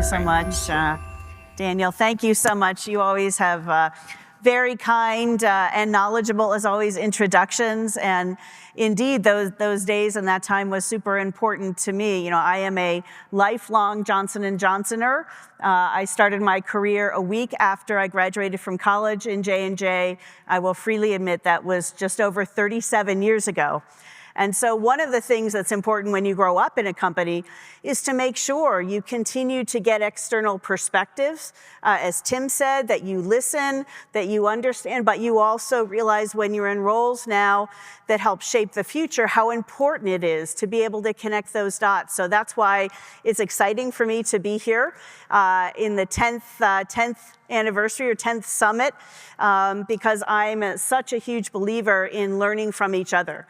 so much, Daniel. Thank you so much. You always have very kind and knowledgeable, as always, introductions. And indeed, those days and that time was super important to me. You know, I am a lifelong Johnson & Johnsoner. I started my career a week after I graduated from college in J&J. I will freely admit that was just over 37 years ago. And so one of the things that's important when you grow up in a company is to make sure you continue to get external perspectives. As Tim said, that you listen, that you understand, but you also realize when you're in roles now that help shape the future, how important it is to be able to connect those dots. So that's why it's exciting for me to be here in the 10th anniversary or 10th summit, because I'm such a huge believer in learning from each other.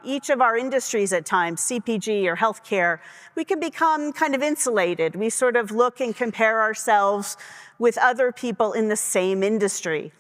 Each of our industries at times, CPG or healthcare, we can become kind of insulated. We sort of look and compare ourselves with other people in the same industry.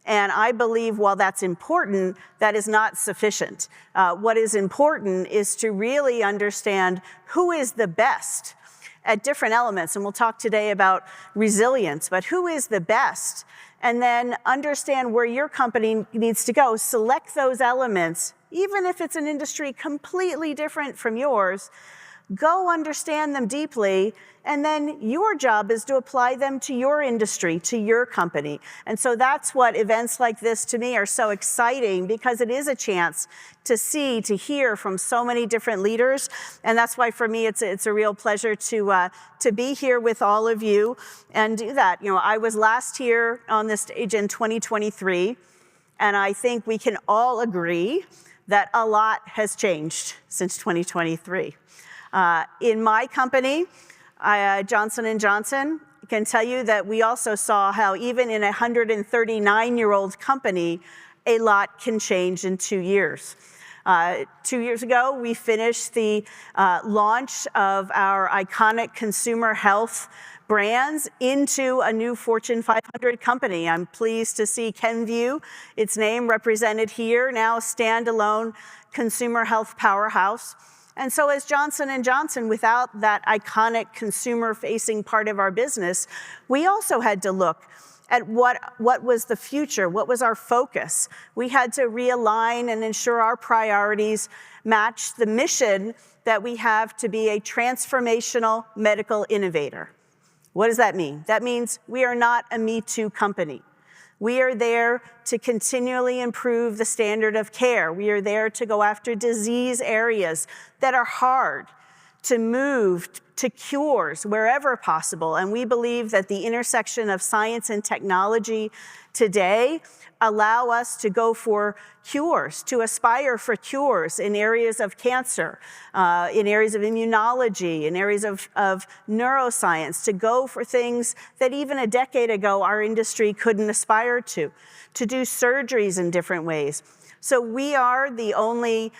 And I believe while that's important, that is not sufficient. What is important is to really understand who is the best at different elements. And we'll talk today about resilience, but who is the best? And then understand where your company needs to go. Select those elements, even if it's an industry completely different from yours. Go understand them deeply, and then your job is to apply them to your industry, to your company. And so that's what events like this to me are so exciting, because it is a chance to see, to hear from so many different leaders. And that's why for me it's a real pleasure to be here with all of you and do that. You know, I was last here on this stage in 2023, and I think we can all agree that a lot has changed since 2023. In my company, Johnson & Johnson, I can tell you that we also saw how even in a 139-year-old company, a lot can change in 2 years. 2 years ago, we finished the launch of our iconic consumer health brands into a new Fortune 500 company. I'm pleased to see Kenvue, its name represented here, now a standalone consumer health powerhouse. And so as Johnson & Johnson, without that iconic consumer-facing part of our business, we also had to look at what was the future, what was our focus. We had to realign and ensure our priorities matched the mission that we have to be a transformational medical innovator. What does that mean? That means we are not a Me Too company. We are there to continually improve the standard of care. We are there to go after disease areas that are hard, to move to cures wherever possible. And we believe that the intersection of science and technology today allow us to go for cures, to aspire for cures in areas of cancer, in areas of immunology, in areas of neuroscience, to go for things that even a decade ago our industry couldn't aspire to do surgeries in different ways. So we are the only,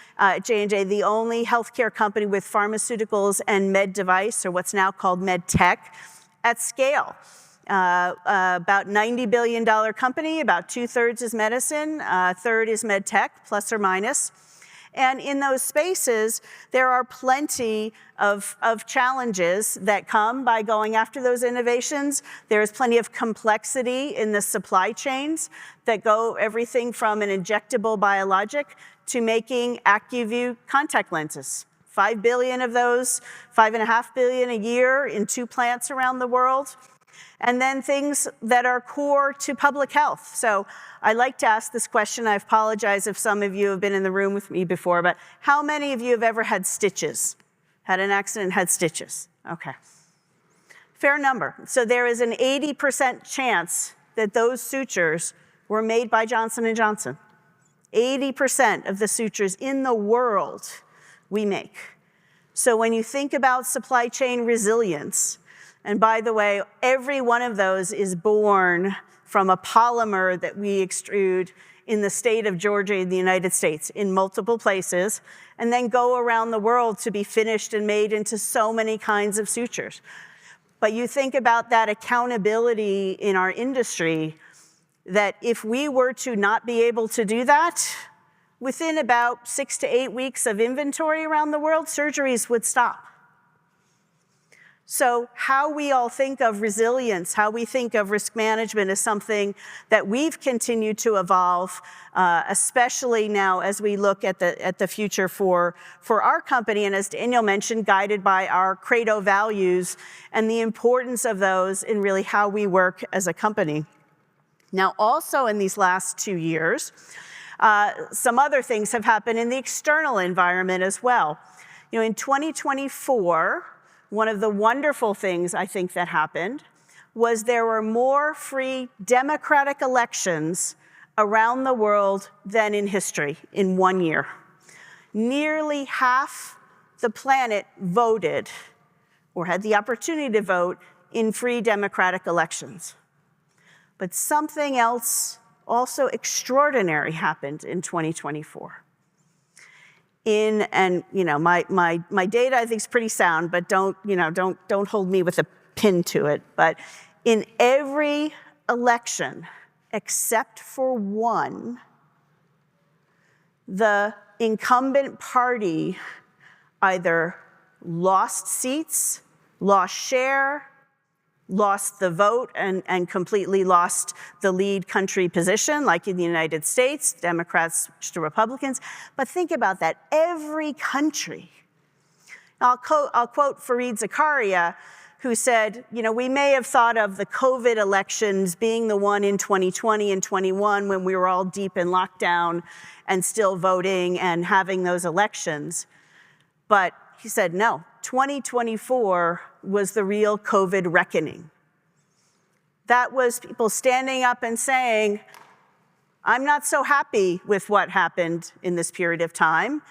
J&J, the only healthcare company with pharmaceuticals and med device, or what's now called med tech, at scale. About $90 billion company, about 2/3 is medicine, a third is med tech, plus or minus. And in those spaces, there are plenty of challenges that come by going after those innovations. There's plenty of complexity in the supply chains that go everything from an injectable biologic to making AccuView contact lenses. 5 billion of those, 5.5 billion a year in 2 plants around the world. And then things that are core to public health. So I like to ask this question. I apologize if some of you have been in the room with me before, but how many of you have ever had stitches? Had an accident, had stitches? Okay. Fair number. So there is an 80% chance that those sutures were made by Johnson & Johnson. 80% of the sutures in the world we make. So when you think about supply chain resilience, and by the way, every one of those is born from a polymer that we extrude in the state of Georgia in the United States in multiple places, and then go around the world to be finished and made into so many kinds of sutures. But you think about that accountability in our industry, that if we were to not be able to do that, within about 6 to 8 weeks of inventory around the world, surgeries would stop. So how we all think of resilience, how we think of risk management is something that we've continued to evolve, especially now as we look at the future for our company. And as Daniel mentioned, guided by our credo values and the importance of those in really how we work as a company. Now, also in these last 2 years, some other things have happened in the external environment as well. You know, in 2024, one of the wonderful things I think that happened was there were more free democratic elections around the world than in history in 1 year. Nearly half the planet voted or had the opportunity to vote in free democratic elections. But something else also extraordinary happened in 2024. And you know, my data I think is pretty sound, but don't hold me with a pin to it. But in every election except for one, the incumbent party either lost seats, lost share, lost the vote and completely lost the lead country position, like in the United States, Democrats switched to Republicans. But think about that, every country. I'll quote Fareed Zakaria, who said, you know, we may have thought of the COVID elections being the one in 2020 and 21 when we were all deep in lockdown and still voting and having those elections. But he said, no, 2024 was the real COVID reckoning. That was people standing up and saying, I'm not so happy with what happened in this period of time.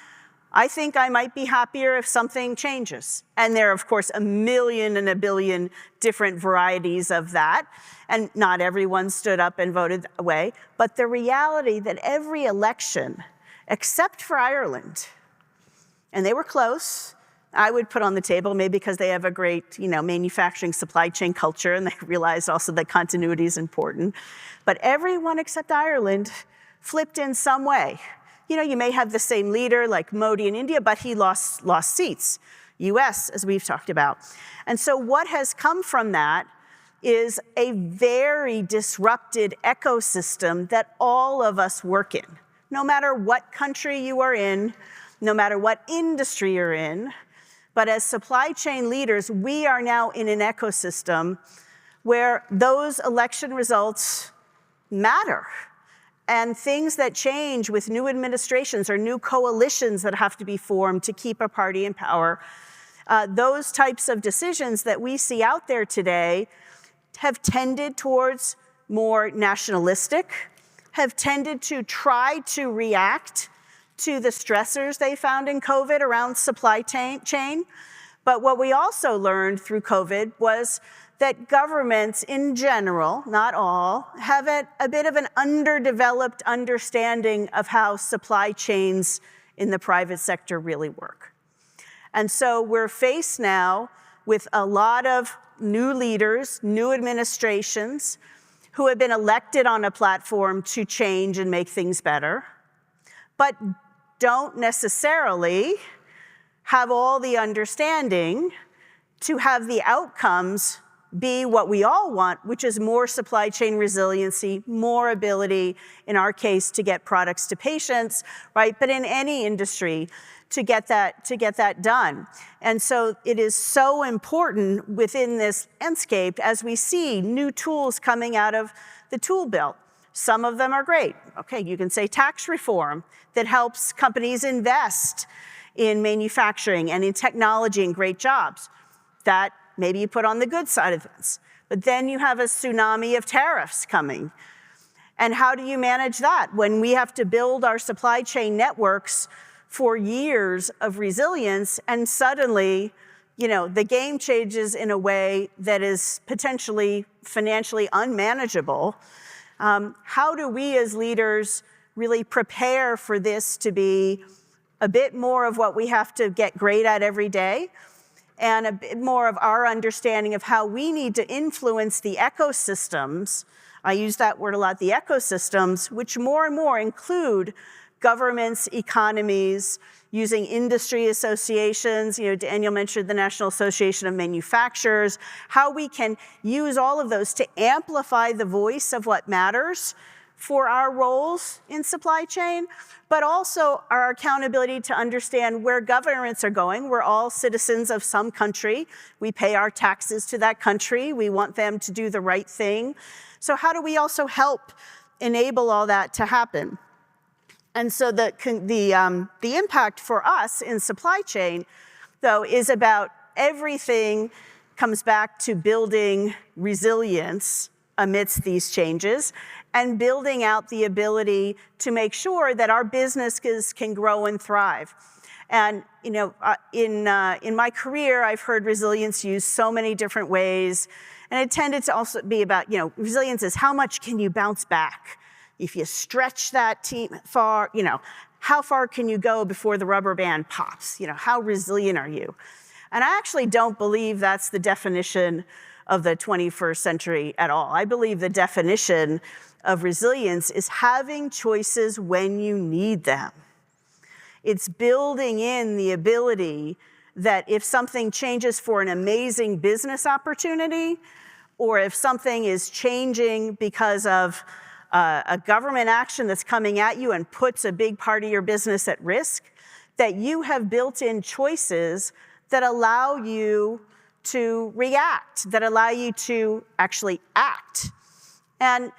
I think I might be happier if something changes. And there are, of course, a million and a billion different varieties of that. And not everyone stood up and voted that way. But the reality that every election, except for Ireland, and they were close, I would put on the table, maybe because they have a great, you know, manufacturing supply chain culture, and they realized also that continuity is important. But everyone except Ireland flipped in some way. You know, you may have the same leader like Modi in India, but he lost seats. US, as we've talked about. And so what has come from that is a very disrupted ecosystem that all of us work in. No matter what country you are in, no matter what industry you're in, but as supply chain leaders, we are now in an ecosystem where those election results matter. And things that change with new administrations or new coalitions that have to be formed to keep a party in power, those types of decisions that we see out there today have tended towards more nationalistic, have tended to try to react to the stressors they found in COVID around supply chain. But what we also learned through COVID was that governments in general, not all, have a bit of an underdeveloped understanding of how supply chains in the private sector really work. And so we're faced now with a lot of new leaders, new administrations who have been elected on a platform to change and make things better, but don't necessarily have all the understanding to have the outcomes be what we all want, which is more supply chain resiliency, more ability, in our case, to get products to patients, right? But in any industry, to get that done. And so it is so important within this landscape as we see new tools coming out of the tool belt. Some of them are great. Okay, you can say tax reform that helps companies invest in manufacturing and in technology and great jobs. That maybe you put on the good side of things. But then you have a tsunami of tariffs coming. And how do you manage that when we have to build our supply chain networks for years of resilience and suddenly, you know, the game changes in a way that is potentially financially unmanageable? How do we as leaders really prepare for this to be a bit more of what we have to get great at every day and a bit more of our understanding of how we need to influence the ecosystems? I use that word a lot, the ecosystems, which more and more include governments, economies, using industry associations. Daniel mentioned the National Association of Manufacturers, how we can use all of those to amplify the voice of what matters for our roles in supply chain, but also our accountability to understand where governments are going. We're all citizens of some country. We pay our taxes to that country. We want them to do the right thing. So how do we also help enable all that to happen? And so the impact for us in supply chain, though, is about everything comes back to building resilience amidst these changes and building out the ability to make sure that our businesses can grow and thrive. And in my career, I've heard resilience used so many different ways, and it tended to also be about, resilience is how much can you bounce back? If you stretch that team far, how far can you go before the rubber band pops? How resilient are you? And I actually don't believe that's the definition of the 21st century at all. I believe the definition of resilience is having choices when you need them. It's building in the ability that if something changes for an amazing business opportunity, or if something is changing because of a government action that's coming at you and puts a big part of your business at risk, that you have built in choices that allow you to react, that allow you to actually act. And,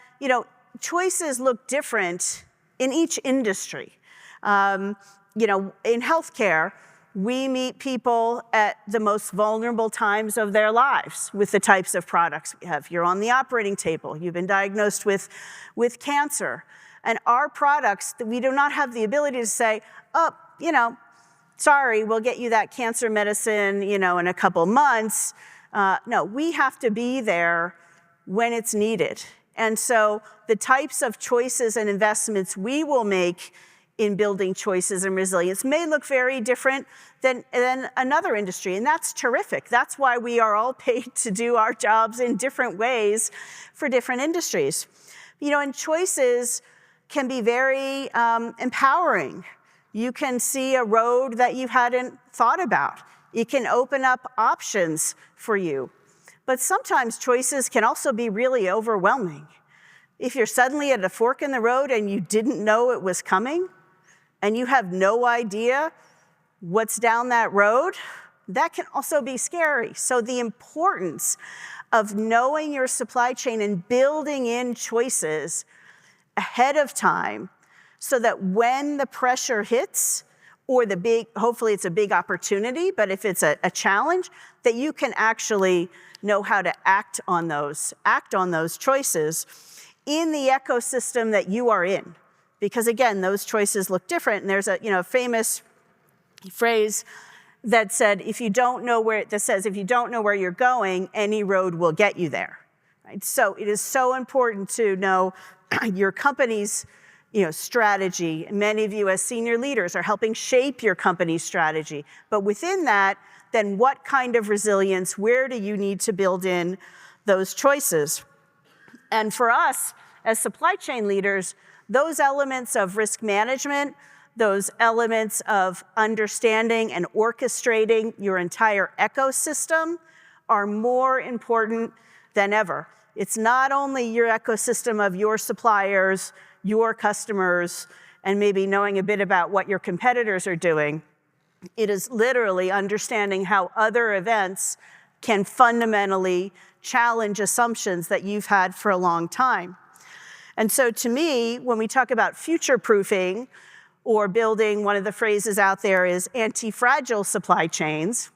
choices look different in each industry. In healthcare, we meet people at the most vulnerable times of their lives with the types of products we have. You're on the operating table. You've been diagnosed with cancer. And our products, we do not have the ability to say, sorry, we'll get you that cancer medicine, in a couple months. No, we have to be there when it's needed. And so the types of choices and investments we will make in building choices and resilience may look very different than another industry, and that's terrific. That's why we are all paid to do our jobs in different ways for different industries. And choices can be very empowering. You can see a road that you hadn't thought about. It can open up options for you. But sometimes choices can also be really overwhelming. If you're suddenly at a fork in the road and you didn't know it was coming, and you have no idea what's down that road, that can also be scary. So the importance of knowing your supply chain and building in choices ahead of time so that when the pressure hits, or hopefully it's a big opportunity, but if it's a challenge, that you can actually know how to act on those choices in the ecosystem that you are in. Because again, those choices look different. And there's a famous phrase that said, if you don't know where you're going, any road will get you there. Right? So it is so important to know your company's strategy. Many of you as senior leaders are helping shape your company's strategy. But within that, then what kind of resilience, where do you need to build in those choices? And for us, as supply chain leaders, those elements of risk management, those elements of understanding and orchestrating your entire ecosystem are more important than ever. It's not only your ecosystem of your suppliers, your customers, and maybe knowing a bit about what your competitors are doing. It is literally understanding how other events can fundamentally challenge assumptions that you've had for a long time. And so to me, when we talk about future-proofing or building, one of the phrases out there is anti-fragile supply chains.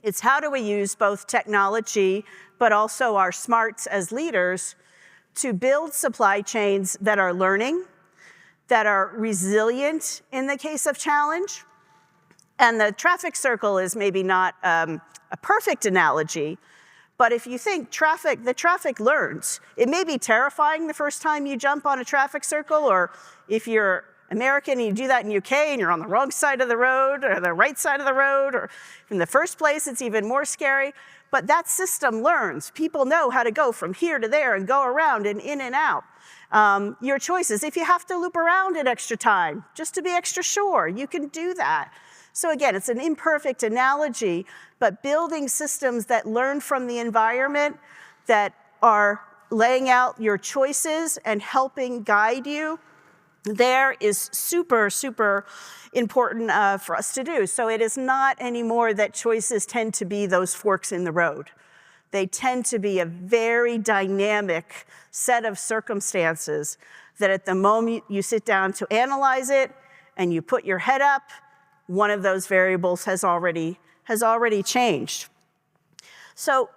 It's how do we use both technology, but also our smarts as leaders to build supply chains that are learning, that are resilient in the case of challenge. And the traffic circle is maybe not a perfect analogy, but if you think the traffic learns. It may be terrifying the first time you jump on a traffic circle, or if you're American and you do that in UK and you're on the wrong side of the road or the right side of the road, or in the first place, it's even more scary. But that system learns. People know how to go from here to there and go around and in and out. Your choices, if you have to loop around an extra time, just to be extra sure, you can do that. So again, it's an imperfect analogy, but building systems that learn from the environment, that are laying out your choices and helping guide you, there is super, super important for us to do. So it is not anymore that choices tend to be those forks in the road. They tend to be a very dynamic set of circumstances that at the moment you sit down to analyze it and you put your head up, one of those variables has already changed. So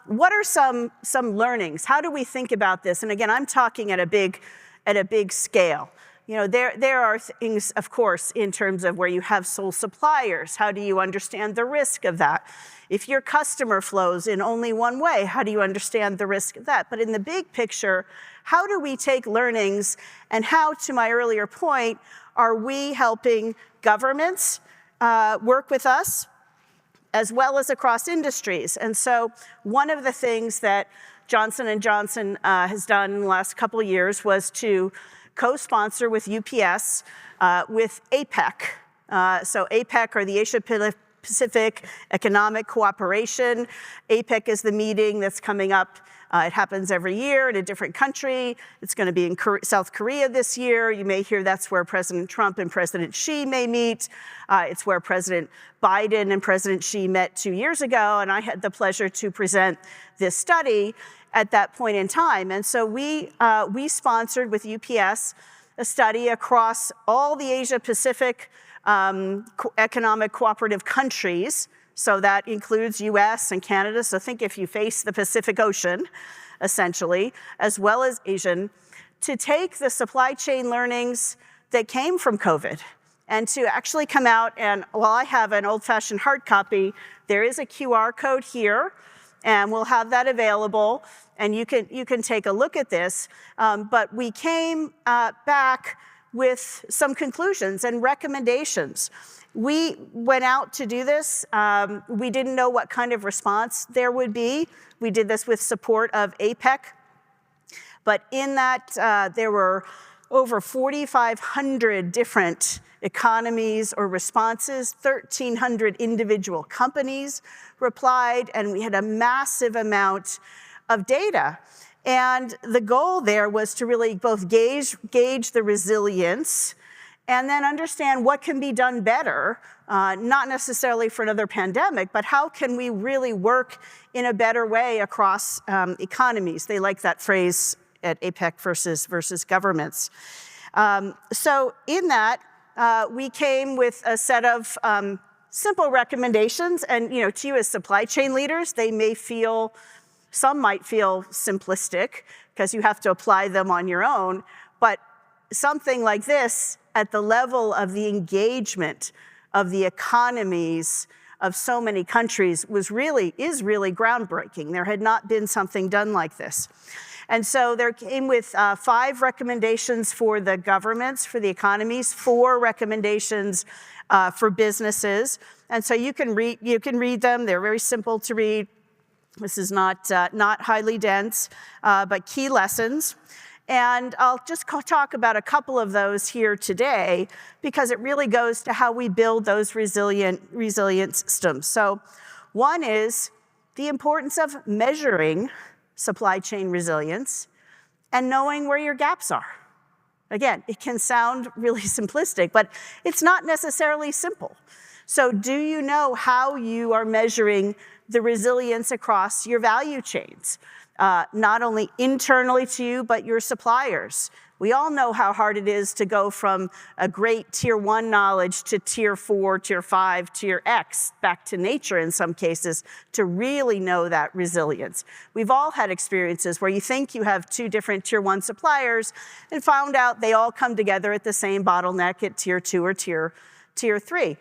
what are some learnings? How do we think about this? And again, I'm talking at a big scale. You know, there are things, of course, in terms of where you have sole suppliers. How do you understand the risk of that? If your customer flows in only one way, how do you understand the risk of that? But in the big picture, how do we take learnings, and how, to my earlier point, are we helping governments work with us, as well as across industries? And so one of the things that Johnson & Johnson has done in the last couple of years was to co-sponsor with UPS with APEC. So APEC, or the Asia Pacific Economic Cooperation. APEC is the meeting that's coming up. It happens every year in a different country. It's going to be in South Korea this year. You may hear that's where President Trump and President Xi may meet. It's where President Biden and President Xi met 2 years ago, and I had the pleasure to present this study at that point in time. And so we sponsored with UPS a study across all the Asia Pacific economic cooperative countries. So that includes US and Canada. So think if you face the Pacific Ocean, essentially, as well as Asian, to take the supply chain learnings that came from COVID and to actually come out, and while I have an old-fashioned hard copy, there is a QR code here, and we'll have that available, and you can take a look at this. But we came back with some conclusions and recommendations. We went out to do this. We didn't know what kind of response there would be. We did this with support of APEC. But in that, there were over 4,500 different economies or responses. 1,300 individual companies replied, and we had a massive amount of data. And the goal there was to really both gauge the resilience and then understand what can be done better, not necessarily for another pandemic, but how can we really work in a better way across economies. They like that phrase at APEC versus governments. So in that, we came with a set of simple recommendations, and to you as supply chain leaders, some might feel simplistic because you have to apply them on your own, but something like this at the level of the engagement of the economies of so many countries is really groundbreaking. There had not been something done like this. And so there came with 5 recommendations for the governments, for the economies, 4 recommendations for businesses. And so you can read them. They're very simple to read. This is not highly dense, but key lessons. And I'll just talk about a couple of those here today because it really goes to how we build those resilient systems. So one is the importance of measuring supply chain resilience and knowing where your gaps are. Again, it can sound really simplistic, but it's not necessarily simple. So do you know how you are measuring the resilience across your value chains? Not only internally to you, but your suppliers. We all know how hard it is to go from a great tier 1 knowledge to tier 4, tier 5, tier X, back to nature in some cases, to really know that resilience. We've all had experiences where you think you have 2 different tier 1 suppliers and found out they all come together at the same bottleneck at tier 2 or tier 3.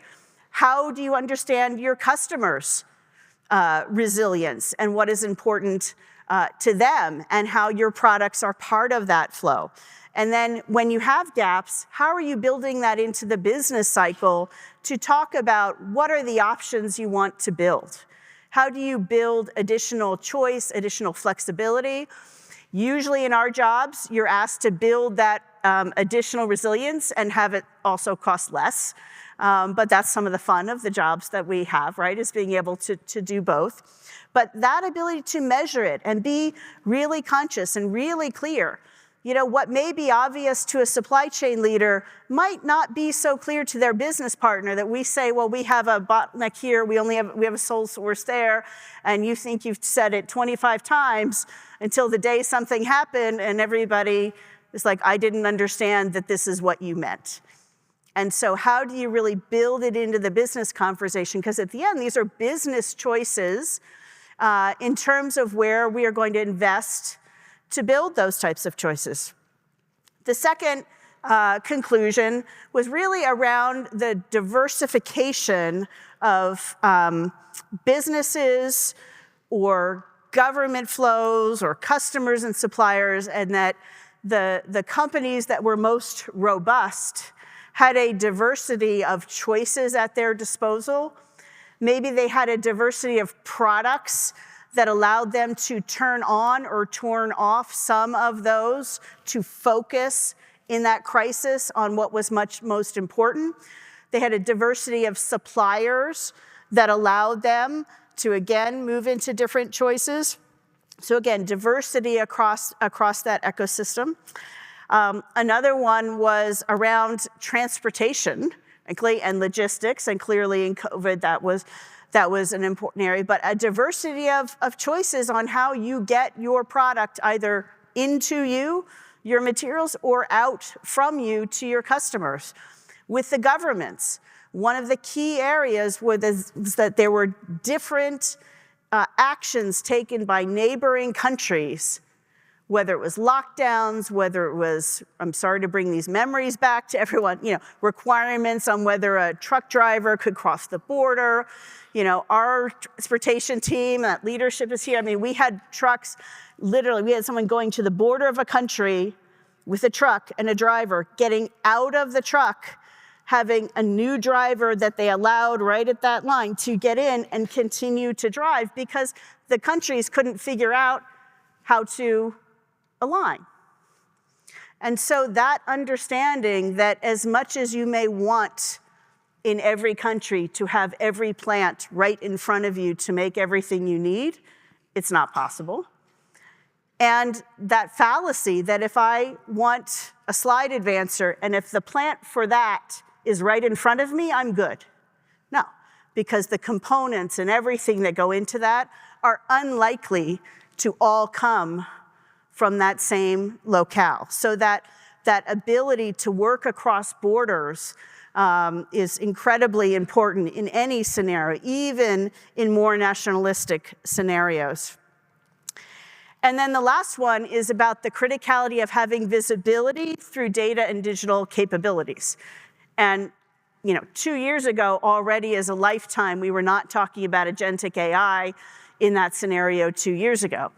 How do you understand your customers' resilience and what is important to them and how your products are part of that flow? And then when you have gaps, how are you building that into the business cycle to talk about what are the options you want to build? How do you build additional choice, additional flexibility? Usually in our jobs, you're asked to build that additional resilience and have it also cost less. But that's some of the fun of the jobs that we have, right, is being able to do both. But that ability to measure it and be really conscious and really clear. You know, what may be obvious to a supply chain leader might not be so clear to their business partner that we say, well, we have a bottleneck here, we have a sole source there, and you think you've said it 25 times until the day something happened and everybody is like, I didn't understand that this is what you meant. And so how do you really build it into the business conversation? Because at the end, these are business choices in terms of where we are going to invest to build those types of choices. The second conclusion was really around the diversification of businesses or government flows or customers and suppliers, and that the companies that were most robust had a diversity of choices at their disposal. Maybe they had a diversity of products that allowed them to turn on or turn off some of those to focus in that crisis on what was most important. They had a diversity of suppliers that allowed them to, again, move into different choices. So again, diversity across that ecosystem. Another one was around transportation, and logistics, and clearly in COVID that was an important area, but a diversity of choices on how you get your product either into you, your materials, or out from you to your customers. With the governments, one of the key areas was that there were different actions taken by neighboring countries, whether it was lockdowns, whether it was, I'm sorry to bring these memories back to everyone, requirements on whether a truck driver could cross the border. Our transportation team, that leadership is here. I mean, we had trucks, literally, we had someone going to the border of a country with a truck and a driver, getting out of the truck, having a new driver that they allowed right at that line to get in and continue to drive because the countries couldn't figure out how to align. And so that understanding that as much as you may want in every country to have every plant right in front of you to make everything you need, it's not possible. And that fallacy that if I want a slide advancer and if the plant for that is right in front of me, I'm good. No, because the components and everything that go into that are unlikely to all come from that same locale. So that ability to work across borders is incredibly important in any scenario, even in more nationalistic scenarios. And then the last one is about the criticality of having visibility through data and digital capabilities. And 2 years ago already as a lifetime, we were not talking about agentic AI in that scenario 2 years ago.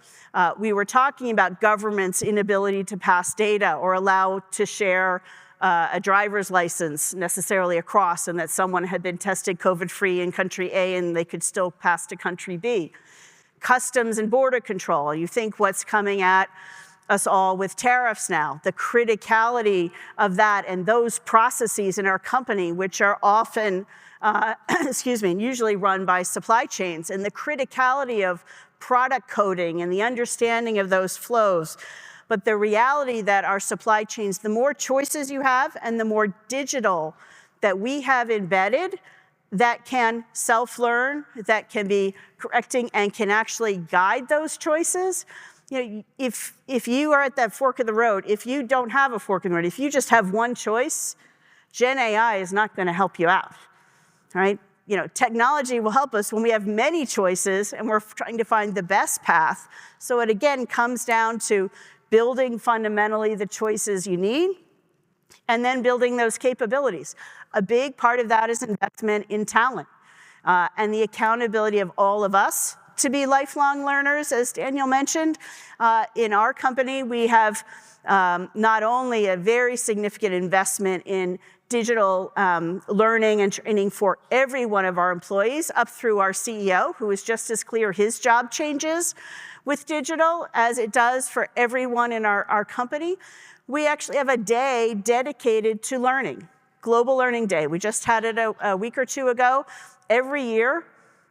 We were talking about government's inability to pass data or allow to share a driver's license necessarily across, and that someone had been tested COVID-free in country A and they could still pass to country B. Customs and border control, you think what's coming at us all with tariffs now, the criticality of that and those processes in our company, which are often, usually run by supply chains, and the criticality of product coding and the understanding of those flows. But the reality that our supply chains, the more choices you have and the more digital that we have embedded that can self-learn, that can be correcting and can actually guide those choices. If you are at that fork of the road, if you don't have a fork in the road, if you just have one choice, Gen AI is not going to help you out, right? Technology will help us when we have many choices and we're trying to find the best path. So it again comes down to building fundamentally the choices you need and then building those capabilities. A big part of that is investment in talent and the accountability of all of us to be lifelong learners, as Daniel mentioned. In our company, we have not only a very significant investment in digital learning and training for every one of our employees, up through our CEO, who is just as clear his job changes with digital as it does for everyone in our company. We actually have a day dedicated to learning, Global Learning Day. We just had it a week or two ago. Every year,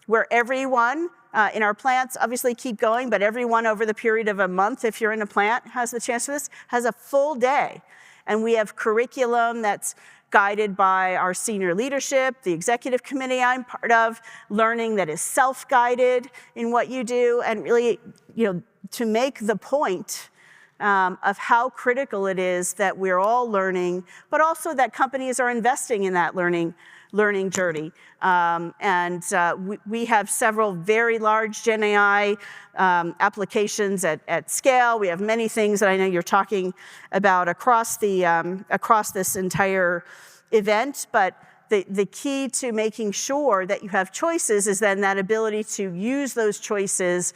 where everyone in our plants obviously keep going, but everyone over the period of a month, if you're in a plant, has the chance for this, has a full day. And we have curriculum that's guided by our senior leadership, the executive committee I'm part of, learning that is self-guided in what you do, and really, to make the point of how critical it is that we're all learning, but also that companies are investing in that learning journey. We have several very large Gen AI applications at scale. We have many things that I know you're talking about across this entire event, but the key to making sure that you have choices is then that ability to use those choices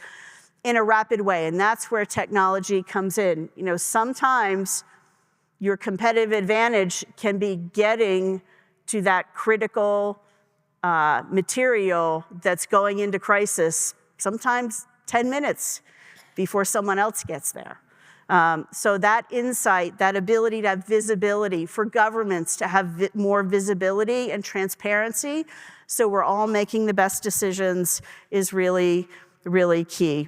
in a rapid way, and that's where technology comes in. Sometimes your competitive advantage can be getting to that critical material that's going into crisis, sometimes 10 minutes before someone else gets there. So that insight, that ability to have visibility, for governments to have more visibility and transparency, so we're all making the best decisions, is really, really key.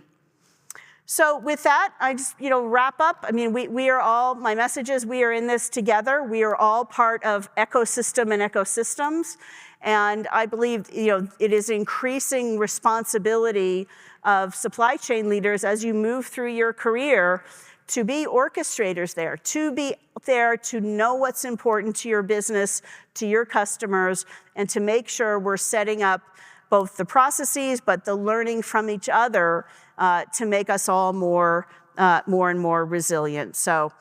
So with that, I just wrap up. I mean, we are all, my message is we are in this together. We are all part of ecosystem and ecosystems. And I believe it is increasing responsibility of supply chain leaders as you move through your career to be orchestrators there, to be there to know what's important to your business, to your customers, and to make sure we're setting up both the processes, but the learning from each other to make us all more and more resilient. So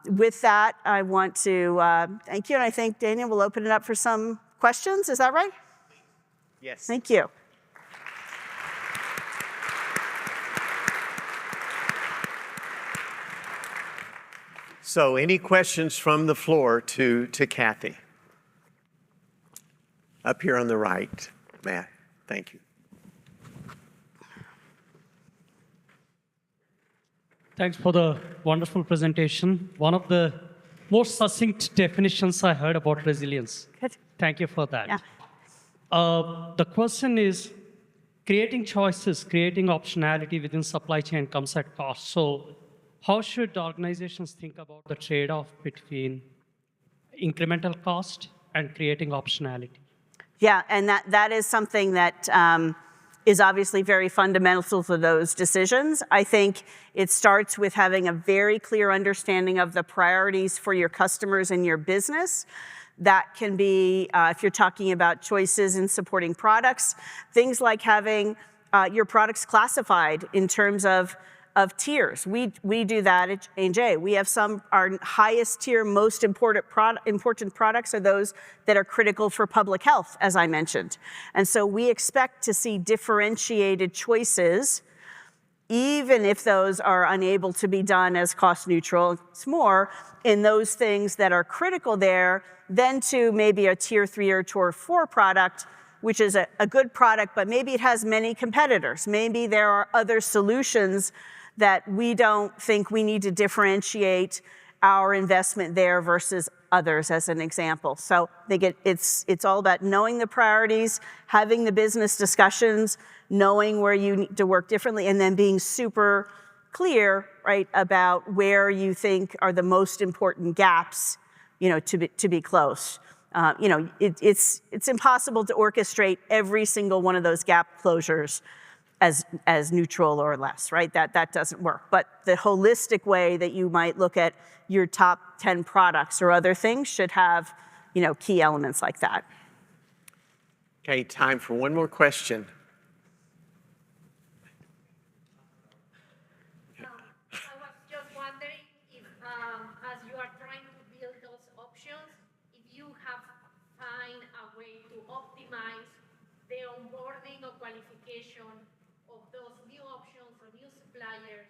with that, I want to thank you, and I think Daniel will open it up for some questions. Is that right? Yes. Thank you. So any questions from the floor to Kathy? Up here on the right, Matt. Thank you. Thanks for the wonderful presentation. One of the most succinct definitions I heard about resilience. Good. Thank you for that. Yeah. The question is, creating choices, creating optionality within supply chain comes at cost. So how should organizations think about the trade-off between incremental cost and creating optionality? Yeah, and that is something that is obviously very fundamental to those decisions. I think it starts with having a very clear understanding of the priorities for your customers and your business. That can be, if you're talking about choices in supporting products, things like having your products classified in terms of tiers. We do that at J&J. We have our highest tier, most important products are those that are critical for public health, as I mentioned. And so we expect to see differentiated choices, even if those are unable to be done as cost neutral. It's more in those things that are critical there than to maybe a tier 3 or tier 4 product, which is a good product, but maybe it has many competitors. Maybe there are other solutions that we don't think we need to differentiate our investment there versus others, as an example. So I think it's all about knowing the priorities, having the business discussions, knowing where you need to work differently, and then being super clear, right, about where you think are the most important gaps, to be close. It's impossible to orchestrate every single one of those gap closures as neutral or less, right? That doesn't work. But the holistic way that you might look at your top 10 products or other things should have, key elements like that. Okay, time for one more question. I was just wondering if, as you are trying to build those options, if you have find a way to optimize the onboarding or qualification of suppliers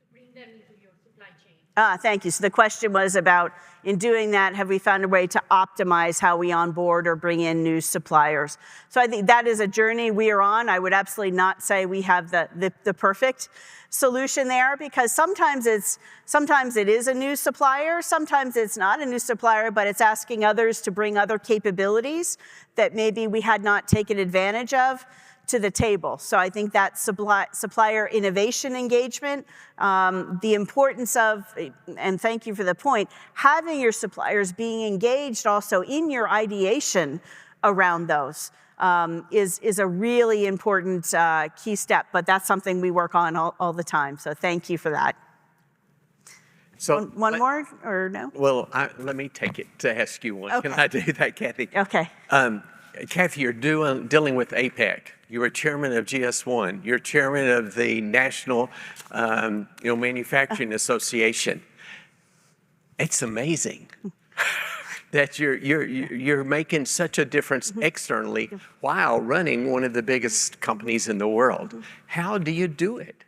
to bring them into your supply chain? Thank you. So the question was about, in doing that, have we found a way to optimize how we onboard or bring in new suppliers? So I think that is a journey we are on. I would absolutely not say we have the perfect solution there, because sometimes it is a new supplier, sometimes it's not a new supplier, but it's asking others to bring other capabilities that maybe we had not taken advantage of to the table. So I think that supplier innovation engagement, the importance of, and thank you for the point, having your suppliers being engaged also in your ideation around those is a really important key step, but that's something we work on all the time. So thank you for that. So One more, or no? Well, let me take it to ask you one. Okay. Can I do that, Kathy? Okay. Kathy, you're dealing with APEC. You are chairman of GS1. You're chairman of the National Manufacturing Association. It's amazing that you're making such a difference externally while running one of the biggest companies in the world. How do you do it?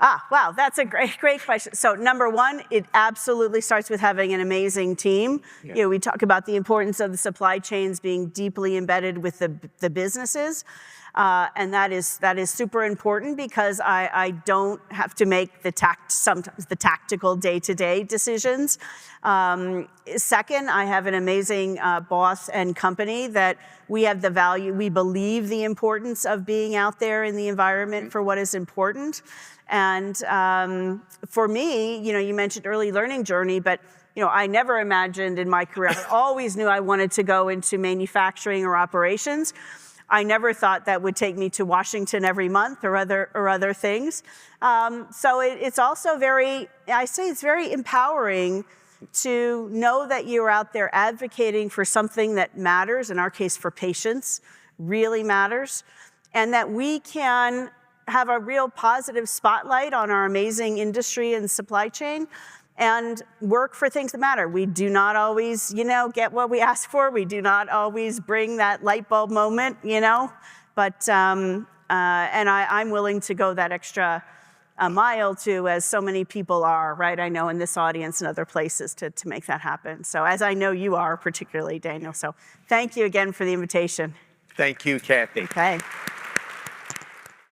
Wow, that's a great question. So number one, it absolutely starts with having an amazing team. Yeah. You know, we talk about the importance of the supply chains being deeply embedded with the businesses. And that is super important, because I don't have to make sometimes the tactical day-to-day decisions. Second, I have an amazing boss and company that we have the value, we believe the importance of being out there in the environment for what is important. And for me, you mentioned early learning journey, but I never imagined in my career, I always knew I wanted to go into manufacturing or operations. I never thought that would take me to Washington every month or other things. So it's also it's very empowering to know that you're out there advocating for something that matters, in our case for patients, really matters, and that we can have a real positive spotlight on our amazing industry and supply chain and work for things that matter. We do not always, get what we ask for. We do not always bring that light bulb moment, but, and I'm willing to go that extra mile too, as so many people are, right? I know in this audience and other places to make that happen. So as I know you are, particularly, Daniel. So thank you again for the invitation. Thank you, Kathy. Okay.